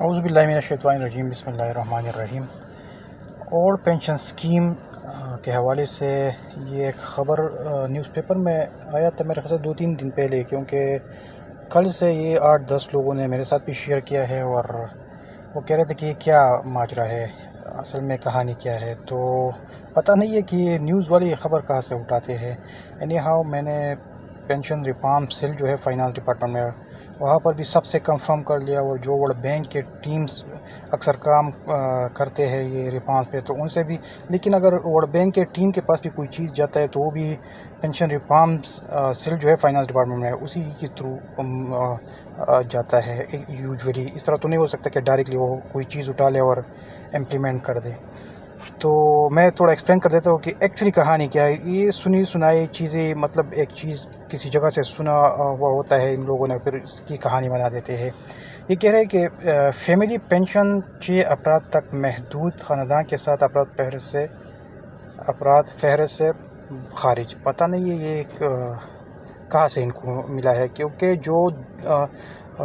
اعوذ باللہ من الشیطان الرجیم، بسم اللہ الرحمن الرحیم۔ اور پینشن اسکیم کے حوالے سے یہ ایک خبر نیوز پیپر میں آیا تھا میرے خیال سے 2-3 دن پہلے، کیونکہ کل سے یہ 8-10 لوگوں نے میرے ساتھ بھی شیئر کیا ہے اور وہ کہہ رہے تھے کہ یہ کیا ماجرا ہے، اصل میں کہانی کیا ہے۔ تو پتہ نہیں ہے کہ یہ نیوز والی یہ خبر کہاں سے اٹھاتے ہیں۔ اینی ہاؤ میں نے پینشن ریفارم سیل جو ہے فائنانس ڈپارٹمنٹ میں، وہاں پر بھی سب سے کنفرم کر لیا، اور جو ورلڈ بینک کے ٹیمز اکثر کام کرتے ہیں یہ ریفارمس پہ، تو ان سے بھی، لیکن اگر ورلڈ بینک کے ٹیم کے پاس بھی کوئی چیز جاتا ہے تو وہ بھی پینشن ریفارمس سیل جو ہے فائنانس ڈپارٹمنٹ میں اسی کے تھرو جاتا ہے یوجولی۔ اس طرح تو نہیں ہو سکتا کہ ڈائریکٹلی وہ کوئی چیز اٹھا لے اور امپلیمنٹ کر دے۔ تو میں تھوڑا ایکسپلین کر دیتا ہوں کہ ایکچولی کہانی کیا ہے۔ یہ سنی سنائی چیزیں، مطلب ایک چیز کسی جگہ سے سنا ہوا ہوتا ہے، ان لوگوں نے پھر اس کی کہانی بنا دیتے ہیں۔ یہ کہہ رہے ہیں کہ فیملی پینشن 6 افراد تک محدود، خاندان کے ساتھ افراد فہرست سے خارج۔ پتہ نہیں ہے یہ کہاں سے ان کو ملا ہے، کیونکہ جو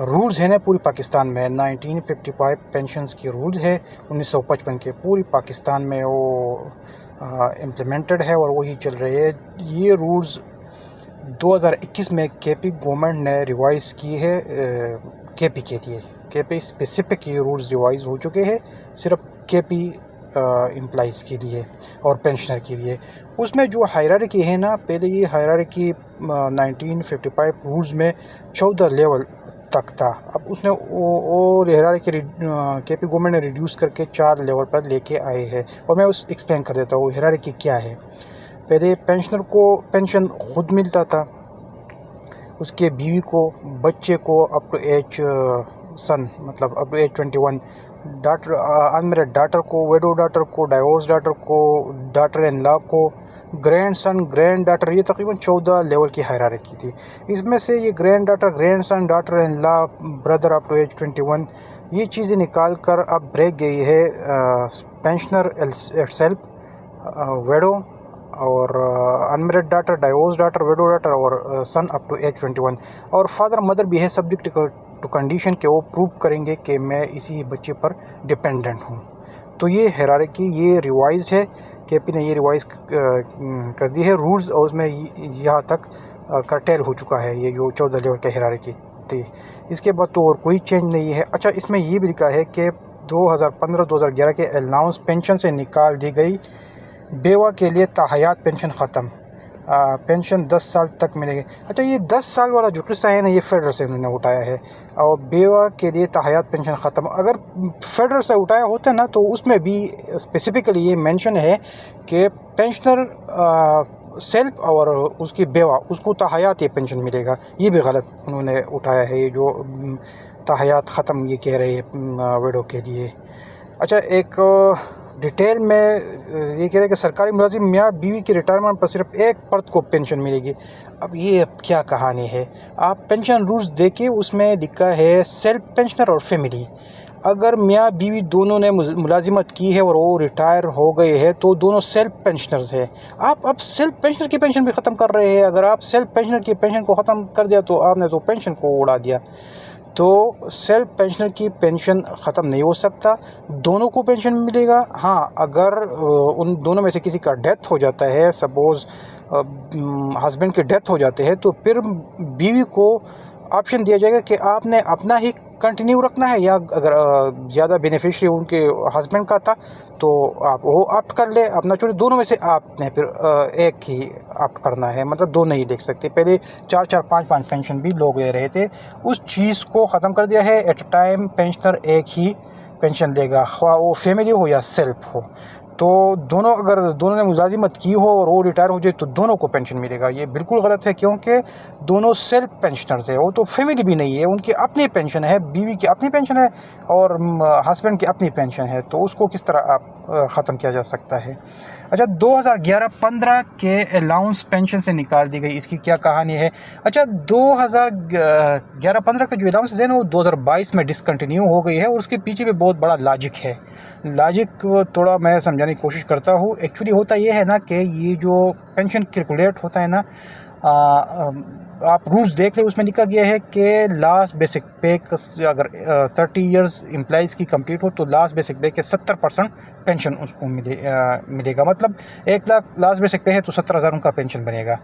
رولز ہیں نا پوری پاکستان میں 1955 پینشنز کی رولز ہے 1955 کے، پوری پاکستان میں وہ امپلیمنٹڈ ہے اور وہی چل رہے ہیں۔ یہ رولز 2021 میں کے پی گورنمنٹ نے ریوائز کی ہے، کے پی کے لیے، کے پی اسپیسیفک یہ رولز ریوائز ہو چکے ہیں صرف کے پی امپلائیز کے لیے اور پینشنر کے لیے۔ اس میں جو ہائرارکی ہے نا، پہلے یہ ہائرارکی 1955 رولز میں 14 لیول تک تھا، اب اس نے وہ ہائرارکی کے پی گورنمنٹ نے ریڈیوس کر کے 4 لیول پر لے کے آئے ہیں، اور میں اس ایکسپلین کر دیتا ہوں ہائرارکی کیا ہے۔ پہلے پینشنر کو پینشن خود ملتا تھا، اس کے بیوی کو، بچے کو اپ ٹو ایج سن، مطلب up to age 21، daughter, unmarried daughter کو، ویڈو ڈاٹر کو، ڈائیورس ڈاٹر کو، ڈاٹر ان لا کو، گرینڈ سن، گرینڈ ڈاٹر، یہ تقریباً 14 لیول کی ہائرارکی تھی۔ اس میں سے یہ granddaughter, grandson, daughter in law, brother up to age 21، یہ چیزیں نکال کر اب بریک گئی ہے پینشنر اٹ سیلف، ویڈو اور unmarried daughter, divorce daughter, widow daughter اور سن اپ ٹو ایج 21، اور فادر مدر بھی ہے سبجیکٹ ٹو کنڈیشن کہ وہ پروو کریں گے کہ میں اسی بچے پر ڈپینڈنٹ ہوں۔ تو یہ ہائرارکی یہ ریوائزڈ ہے، کے پی نے یہ ریوائز کر دی ہے رولز، اور اس میں یہاں تک کرٹیل ہو چکا ہے یہ جو 14 لیول کے ہائرارکی تھی۔ اس کے بعد تو اور کوئی چینج نہیں ہے۔ اچھا، اس میں یہ بھی لکھا ہے کہ 2015-2011 کے الاؤنس پینشن سے نکال دی گئی، بیوہ کے لیے تاحیات پینشن ختم، پینشن 10 سال تک ملے گی۔ اچھا، یہ 10 سال والا جو قصہ ہے نا، یہ فیڈرل سے انہوں نے اٹھایا ہے، اور بیوہ کے لیے تاحیات پینشن ختم۔ اگر فیڈرل سے اٹھایا ہوتا ہے نا تو اس میں بھی اسپیسیفکلی یہ مینشن ہے کہ پینشنر سیلف اور اس کی بیوہ، اس کو تاحیات یہ پینشن ملے گا۔ یہ بھی غلط انہوں نے اٹھایا ہے، یہ جو تاحیات ختم یہ کہہ رہے ہیں ویڈو کے لیے۔ اچھا، ایک ڈیٹیل میں یہ کہہ رہے ہیں کہ سرکاری ملازم میاں بیوی کی ریٹائرمنٹ پر صرف ایک فرد کو پینشن ملے گی۔ اب یہ کیا کہانی ہے؟ آپ پینشن رولز دیکھیں، اس میں لکھا ہے سیلف پینشنر اور فیملی۔ اگر میاں بیوی دونوں نے ملازمت کی ہے اور وہ ریٹائر ہو گئے ہیں تو دونوں سیلف پینشنرز ہیں۔ آپ اب سیلف پینشنر کی پینشن بھی ختم کر رہے ہیں۔ اگر آپ سیلف پینشنر کی پینشن کو ختم کر دیا تو آپ نے تو پینشن کو اڑا دیا۔ تو سیلف پینشنر کی پینشن ختم نہیں ہو سکتا، دونوں کو پینشن ملے گا۔ ہاں، اگر ان دونوں میں سے کسی کا ڈیتھ ہو جاتا ہے، سپوز ہسبینڈ کی ڈیتھ ہو جاتے ہے، تو پھر بیوی کو آپشن دیا جائے گا کہ آپ نے اپنا ہی کنٹینیو رکھنا ہے، یا اگر زیادہ بینیفیشری ان کے ہسبینڈ کا تھا تو آپ وہ آپٹ کر لے اپنا چھوڑے، دونوں میں سے آپ نے پھر ایک ہی آپٹ کرنا ہے، مطلب دو نہیں دیکھ سکتے۔ پہلے 4-4 5-5 پینشن بھی لوگ لے رہے تھے، اس چیز کو ختم کر دیا ہے۔ ایٹ اے ٹائم پینشنر ایک ہی پینشن لے گا، خواہ وہ فیملی ہو یا سیلف ہو۔ تو دونوں، اگر دونوں نے ملازمت کی ہو اور وہ ریٹائر ہو جائے تو دونوں کو پینشن ملے گا۔ یہ بالکل غلط ہے، کیونکہ دونوں سیلف پینشنرز ہیں، وہ تو فیملی بھی نہیں ہے، ان کی اپنی پینشن ہے، بیوی کی اپنی پینشن ہے اور ہسبینڈ کی اپنی پینشن ہے، تو اس کو کس طرح آپ ختم کیا جا سکتا ہے؟ اچھا، 2011-15 کے الاؤنس پینشن سے نکال دی گئی، اس کی کیا کہانی ہے؟ اچھا، 2011-15 کا جو الاؤنس ہے نا، وہ 2022 میں ڈسکنٹینیو ہو گئی ہے، اور اس کے پیچھے بھی بہت بڑا لاجک ہے۔ لاجک تھوڑا میں سمجھانے کی کوشش کرتا ہوں۔ ایکچولی ہوتا یہ ہے نا کہ یہ جو پینشن کیلکولیٹ ہوتا ہے نا، آپ رولز دیکھ لیں، اس میں لکھا گیا ہے کہ لاسٹ بیسک پے اگر 30 ایئرز امپلائیز کی کمپلیٹ ہو تو لاسٹ بیسک پے کے 70% پینشن اس کو ملے گا. مطلب 1 لاکھ لاسٹ بیسک پے ہے تو 70,000 ان کا پینشن بنے گا.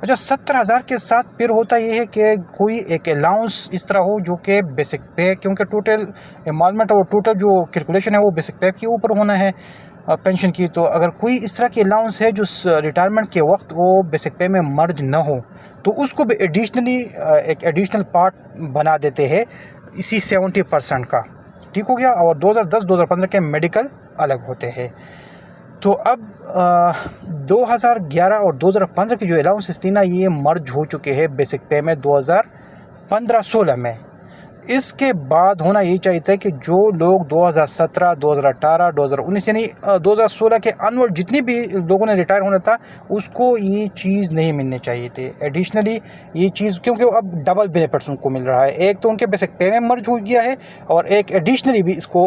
اچھا 70,000 کے ساتھ پھر ہوتا یہ ہے کہ کوئی ایک الاؤنس اس طرح ہو جو کہ بیسک پے، کیونکہ ٹوٹل امالمنٹ اور ٹوٹل جو کیلکولیشن ہے وہ بیسک پے کے اوپر ہونا ہے پینشن کی. تو اگر کوئی اس طرح کی الاؤنس ہے جو ریٹائرمنٹ کے وقت وہ بیسک پے میں مرج نہ ہو تو اس کو بھی ایڈیشنلی ایک ایڈیشنل پارٹ بنا دیتے ہیں اسی 70% کا. ٹھیک ہو گیا. اور 2010-2015 کے میڈیکل الگ ہوتے ہیں. تو اب 2011 اور 2015 کی جو الاؤنسز تھی نا یہ مرج ہو چکے ہیں بیسک پے میں 2015-16 میں. اس کے بعد ہونا یہ چاہیے تھا کہ جو لوگ 2017, 2018, 2019 یعنی 2016 کے انورڈ جتنی بھی لوگوں نے ریٹائر ہونا تھا اس کو یہ چیز نہیں ملنے چاہیے تھے ایڈیشنلی یہ چیز، کیونکہ اب ڈبل بینیفٹس ان کو مل رہا ہے. ایک تو ان کے بیسک پے میں مرج ہو گیا ہے اور ایک ایڈیشنلی بھی اس کو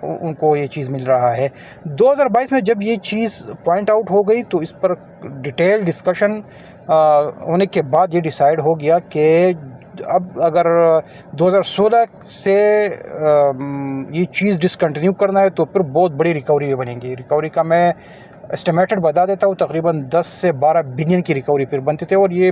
ان کو یہ چیز مل رہا ہے. 2022 میں جب یہ چیز پوائنٹ آؤٹ ہو گئی تو اس پر ڈیٹیل ڈسکشن ہونے کے بعد یہ ڈیسائیڈ ہو گیا کہ اب اگر 2016 سے یہ چیز ڈسکنٹینیو کرنا ہے تو پھر بہت بڑی ریکوری بنے گی. ریکوری کا میں اسٹیمیٹڈ بتا دیتا ہوں، تقریباً 10 سے 12 بلین کی ریکوری پھر بنتے تھے اور یہ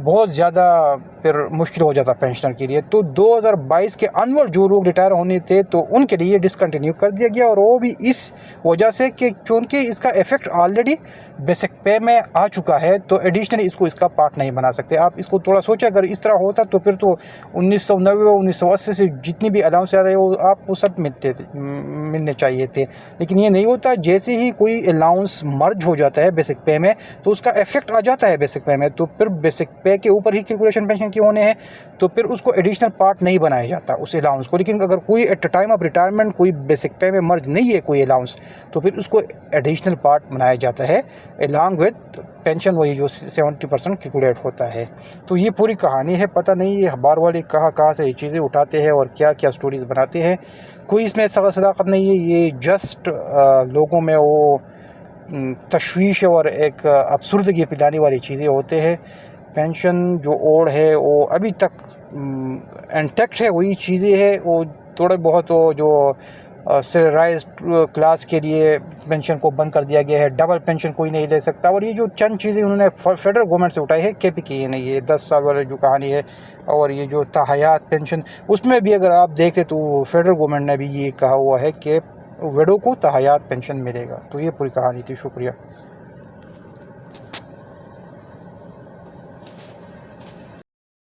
بہت زیادہ پھر مشکل ہو جاتا پینشنر کے لیے. تو 2022 کے انور جو لوگ ریٹائر ہونے تھے تو ان کے لیے ڈسکنٹینیو کر دیا گیا، اور وہ بھی اس وجہ سے کہ چونکہ اس کا ایفیکٹ آلریڈی بیسک پے میں آ چکا ہے تو ایڈیشنلی اس کو اس کا پارٹ نہیں بنا سکتے. آپ اس کو تھوڑا سوچیں، اگر اس طرح ہوتا تو پھر تو 1990 1980 سے جتنی بھی الاؤنس آ رہے وہ آپ کو سب ملنے چاہیے تھے، لیکن یہ نہیں ہوتا. جیسے ہی کوئی الاؤنس مرج ہو جاتا ہے بیسک پے میں تو اس کا ایفیکٹ آ جاتا ہے بیسک پے میں، تو پھر بیسک پے کے اوپر ہی کیلکولیشن پینشن کی ہونے ہیں تو پھر اس کو ایڈیشنل پارٹ نہیں بنایا جاتا اس الاؤنس کو. لیکن اگر کوئی ایٹ ٹائم آف ریٹائرمنٹ کوئی بیسک پے میں مرج نہیں ہے کوئی الاؤنس تو پھر اس کو ایڈیشنل پارٹ بنایا جاتا ہے الانگ ود پینشن، وہی جو 70% کیلکولیٹ ہوتا ہے. تو یہ پوری کہانی ہے. پتہ نہیں یہ اخبار والے کہاں سے یہ چیزیں اٹھاتے ہیں اور کیا کیا سٹوریز بناتے ہیں. کوئی اس میں صداقت نہیں ہے. یہ جسٹ لوگوں میں وہ تشویش اور ایک ابسردگی پلانے والی چیزیں ہوتے ہیں. پینشن جو اوڑ ہے وہ ابھی تک انٹیکٹ ہے، وہی چیزیں ہے. وہ تھوڑے بہت جو سیلرائزڈ کلاس کے لیے پینشن کو بند کر دیا گیا ہے، ڈبل پینشن کوئی نہیں لے سکتا. اور یہ جو چند چیزیں انہوں نے فیڈرل گورنمنٹ سے اٹھائی ہے کے پی کی یہ نہیں ہے 10 سال والے جو کہانی ہے. اور یہ جو تاحیات پینشن اس میں بھی اگر آپ دیکھیں تو فیڈرل گورنمنٹ نے بھی یہ کہا ہوا ہے کہ ویڈو کو تاحیات پینشن ملے گا. تو یہ پوری کہانی تھی. شکریہ.